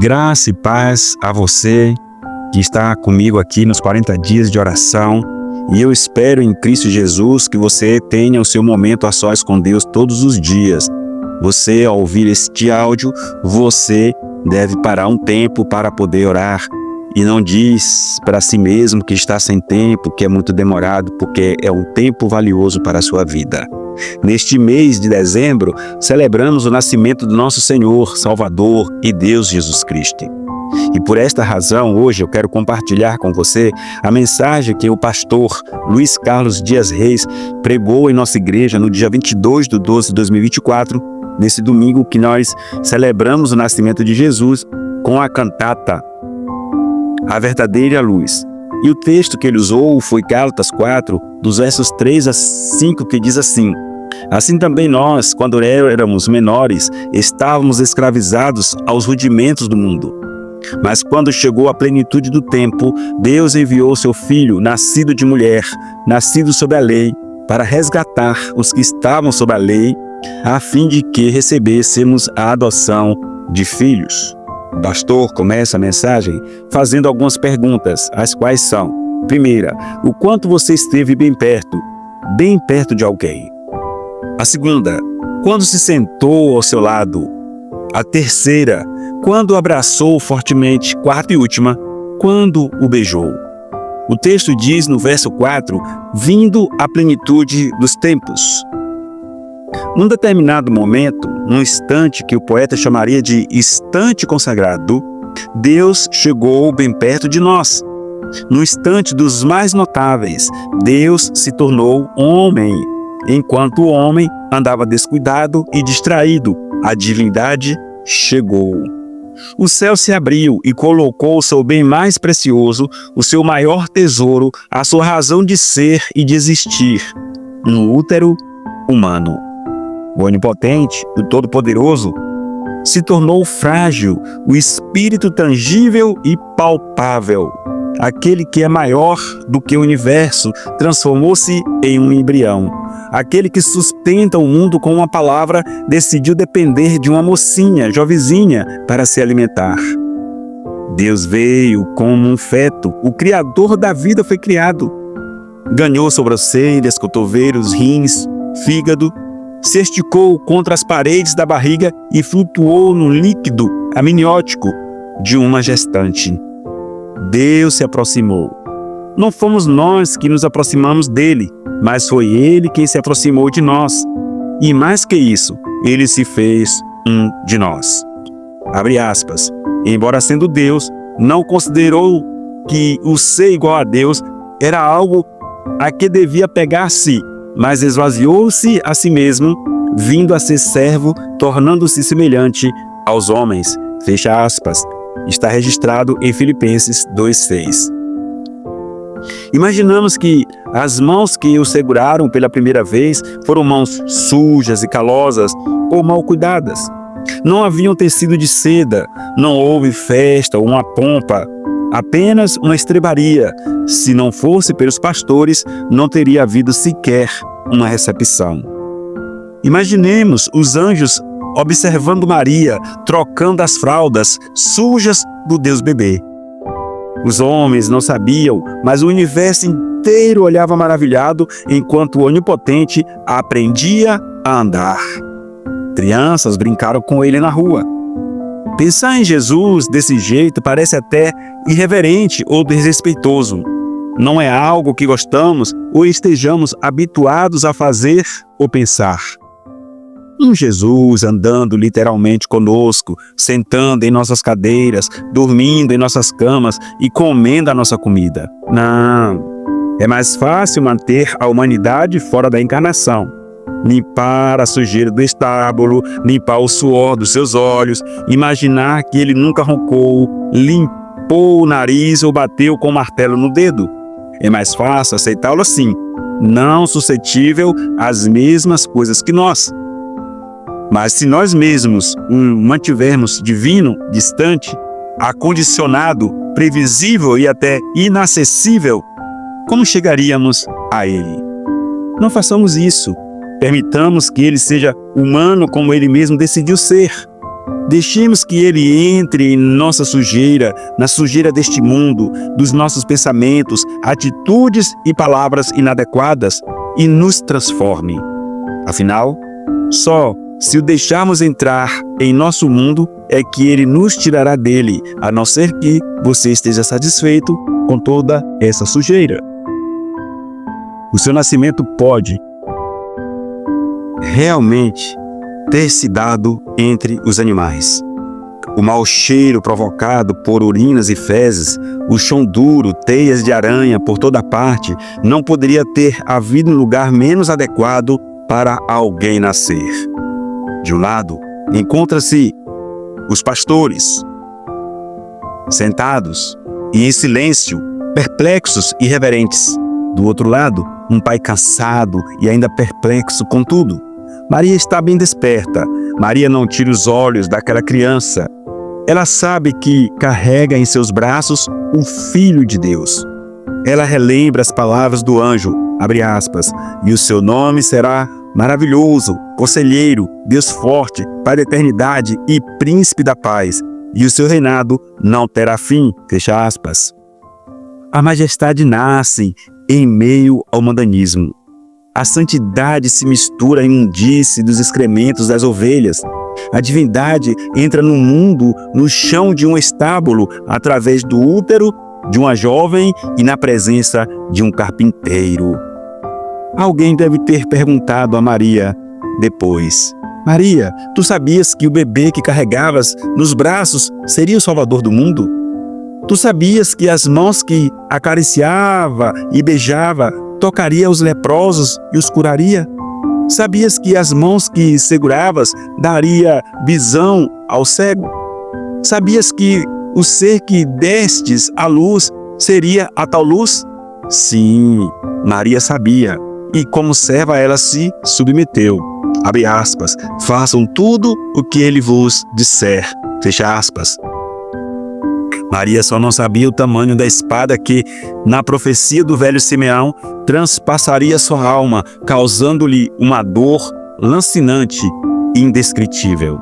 Graça e paz a você que está comigo aqui nos 40 dias de oração. E eu espero em Cristo Jesus que você tenha o seu momento a sós com Deus todos os dias. Você, ao ouvir este áudio, você deve parar um tempo para poder orar. E não diz para si mesmo que está sem tempo, que é muito demorado, porque é um tempo valioso para a sua vida. Neste mês de dezembro, celebramos o nascimento do nosso Senhor, Salvador e Deus Jesus Cristo. E por esta razão, hoje eu quero compartilhar com você a mensagem que o pastor Luiz Carlos Dias Reis pregou em nossa igreja no dia 22/12/2024, nesse domingo que nós celebramos o nascimento de Jesus com a cantata A Verdadeira Luz. E o texto que ele usou foi Gálatas 4, dos versos 3 a 5, que diz assim: Assim também nós, quando éramos menores, estávamos escravizados aos rudimentos do mundo. Mas quando chegou a plenitude do tempo, Deus enviou seu Filho, nascido de mulher, nascido sob a lei, para resgatar os que estavam sob a lei, a fim de que recebêssemos a adoção de filhos. O pastor começa a mensagem fazendo algumas perguntas, as quais são: primeira, o quanto você esteve bem perto de alguém? A segunda, quando se sentou ao seu lado? A terceira, quando o abraçou fortemente? Quarta e última, quando o beijou? O texto diz no verso 4, vindo à plenitude dos tempos. Num determinado momento, num instante que o poeta chamaria de instante consagrado, Deus chegou bem perto de nós. No instante dos mais notáveis, Deus se tornou homem. Enquanto o homem andava descuidado e distraído, a divindade chegou. O céu se abriu e colocou o seu bem mais precioso, o seu maior tesouro, a sua razão de ser e de existir, no útero humano. O onipotente, o todo-poderoso, se tornou frágil, o espírito tangível e palpável. Aquele que é maior do que o universo transformou-se em um embrião. Aquele que sustenta o mundo com uma palavra decidiu depender de uma mocinha, jovenzinha, para se alimentar. Deus veio como um feto, o Criador da vida foi criado. Ganhou sobrancelhas, cotovelos, rins, fígado, se esticou contra as paredes da barriga e flutuou no líquido amniótico de uma gestante. Deus se aproximou. Não fomos nós que nos aproximamos dele, mas foi ele quem se aproximou de nós. E mais que isso, ele se fez um de nós. Abre aspas. Embora sendo Deus, não considerou que o ser igual a Deus era algo a que devia pegar-se, mas esvaziou-se a si mesmo, vindo a ser servo, tornando-se semelhante aos homens. Fecha aspas. Está registrado em Filipenses 2:6. Imaginamos que as mãos que o seguraram pela primeira vez foram mãos sujas e calosas ou mal cuidadas. Não haviam tecido de seda, não houve festa ou uma pompa, apenas uma estrebaria. Se não fosse pelos pastores, não teria havido sequer uma recepção. Imaginemos os anjos observando Maria, trocando as fraldas sujas do Deus bebê. Os homens não sabiam, mas o universo inteiro olhava maravilhado enquanto o onipotente aprendia a andar. Crianças brincaram com ele na rua. Pensar em Jesus desse jeito parece até irreverente ou desrespeitoso. Não é algo que gostamos ou estejamos habituados a fazer ou pensar. Um Jesus andando literalmente conosco, sentando em nossas cadeiras, dormindo em nossas camas e comendo a nossa comida. Não, é mais fácil manter a humanidade fora da encarnação. Limpar a sujeira do estábulo, limpar o suor dos seus olhos, imaginar que ele nunca roncou, limpou o nariz ou bateu com o martelo no dedo. É mais fácil aceitá-lo assim, não suscetível às mesmas coisas que nós. Mas se nós mesmos mantivermos divino, distante, acondicionado, previsível e até inacessível, como chegaríamos a ele? Não façamos isso. Permitamos que ele seja humano como ele mesmo decidiu ser. Deixemos que Ele entre em nossa sujeira, na sujeira deste mundo, dos nossos pensamentos, atitudes e palavras inadequadas e nos transforme. Afinal, só se o deixarmos entrar em nosso mundo é que Ele nos tirará dele, a não ser que você esteja satisfeito com toda essa sujeira. O seu nascimento pode realmente ter se dado entre os animais. O mau cheiro provocado por urinas e fezes, o chão duro, teias de aranha por toda parte, não poderia ter havido um lugar menos adequado para alguém nascer. De um lado, encontra-se os pastores, sentados e em silêncio, perplexos e reverentes. Do outro lado, um pai cansado e ainda perplexo com tudo. Maria está bem desperta. Maria não tira os olhos daquela criança. Ela sabe que carrega em seus braços o Filho de Deus. Ela relembra as palavras do anjo, abre aspas, e o seu nome será maravilhoso, conselheiro, Deus forte, Pai da eternidade e príncipe da paz, e o seu reinado não terá fim, fecha aspas. A majestade nasce em meio ao mundanismo. A santidade se mistura à imundície dos excrementos das ovelhas. A divindade entra no mundo, no chão de um estábulo, através do útero de uma jovem e na presença de um carpinteiro. Alguém deve ter perguntado a Maria depois: Maria, tu sabias que o bebê que carregavas nos braços seria o Salvador do mundo? Tu sabias que as mãos que acariciava e beijava tocaria os leprosos e os curaria? Sabias que as mãos que seguravas daria visão ao cego? Sabias que o ser que destes à luz seria a tal luz? Sim, Maria sabia, e como serva ela se submeteu. Abre aspas, façam tudo o que ele vos disser. Fecha aspas. Maria só não sabia o tamanho da espada que, na profecia do velho Simeão, transpassaria sua alma, causando-lhe uma dor lancinante e indescritível.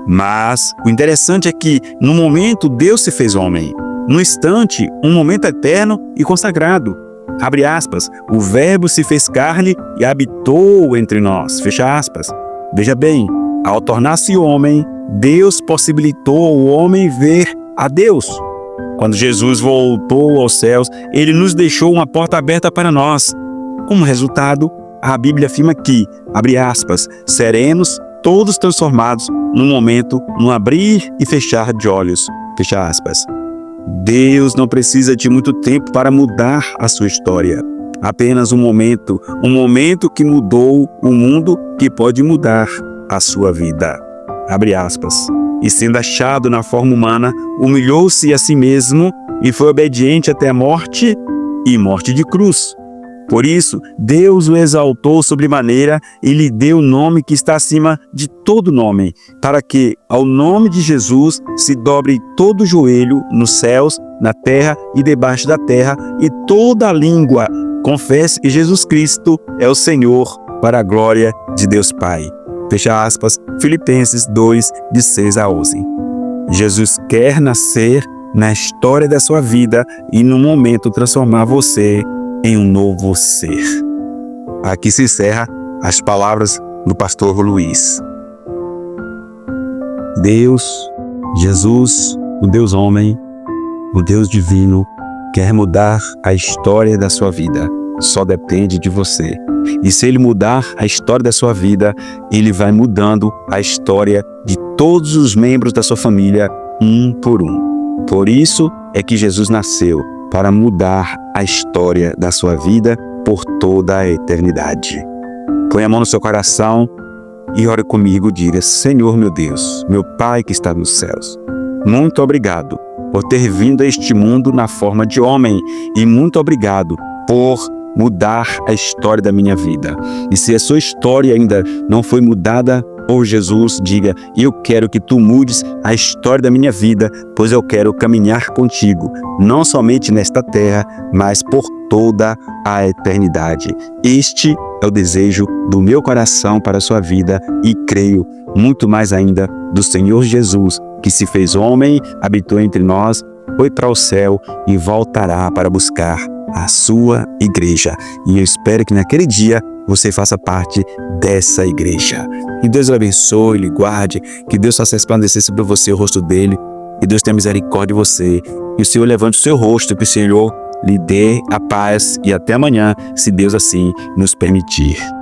Mas o interessante é que, no momento, Deus se fez homem. No instante, um momento eterno e consagrado. Abre aspas, o Verbo se fez carne e habitou entre nós. Fecha aspas. Veja bem, ao tornar-se homem, Deus possibilitou ao homem ver a Deus. Quando Jesus voltou aos céus, Ele nos deixou uma porta aberta para nós. Como resultado, a Bíblia afirma que, abre aspas, seremos todos transformados num momento, num abrir e fechar de olhos. Fecha aspas. Deus não precisa de muito tempo para mudar a sua história. Apenas um momento que mudou o mundo, que pode mudar a sua vida. Abre aspas. E sendo achado na forma humana, humilhou-se a si mesmo e foi obediente até a morte e morte de cruz. Por isso, Deus o exaltou sobremaneira e lhe deu o nome que está acima de todo nome, para que, ao nome de Jesus, se dobre todo o joelho nos céus, na terra e debaixo da terra, e toda a língua confesse que Jesus Cristo é o Senhor, para a glória de Deus Pai. Fecha aspas, Filipenses 2, de 6 a 11. Jesus quer nascer na história da sua vida e, no momento, transformar você em um novo ser. Aqui se encerra as palavras do pastor Luiz. Deus, Jesus, o Deus homem, o Deus divino, quer mudar a história da sua vida. Só depende de você. E se Ele mudar a história da sua vida, Ele vai mudando a história de todos os membros da sua família, um por um. Por isso é que Jesus nasceu, para mudar a história da sua vida por toda a eternidade. Põe a mão no seu coração e ore comigo, diga: Senhor meu Deus, meu Pai que está nos céus, muito obrigado por ter vindo a este mundo na forma de homem e muito obrigado por mudar a história da minha vida. E se a sua história ainda não foi mudada por Jesus, diga: eu quero que tu mudes a história da minha vida, pois eu quero caminhar contigo, não somente nesta terra, mas por toda a eternidade. Este é o desejo do meu coração para a sua vida e creio muito mais ainda do Senhor Jesus, que se fez homem, habitou entre nós, foi para o céu e voltará para buscar a sua igreja. E eu espero que naquele dia você faça parte dessa igreja. Que Deus o abençoe, lhe guarde, que Deus faça resplandecer sobre você o rosto dele, que Deus tenha misericórdia de você, que o Senhor levante o seu rosto, que o Senhor lhe dê a paz e até amanhã, se Deus assim nos permitir.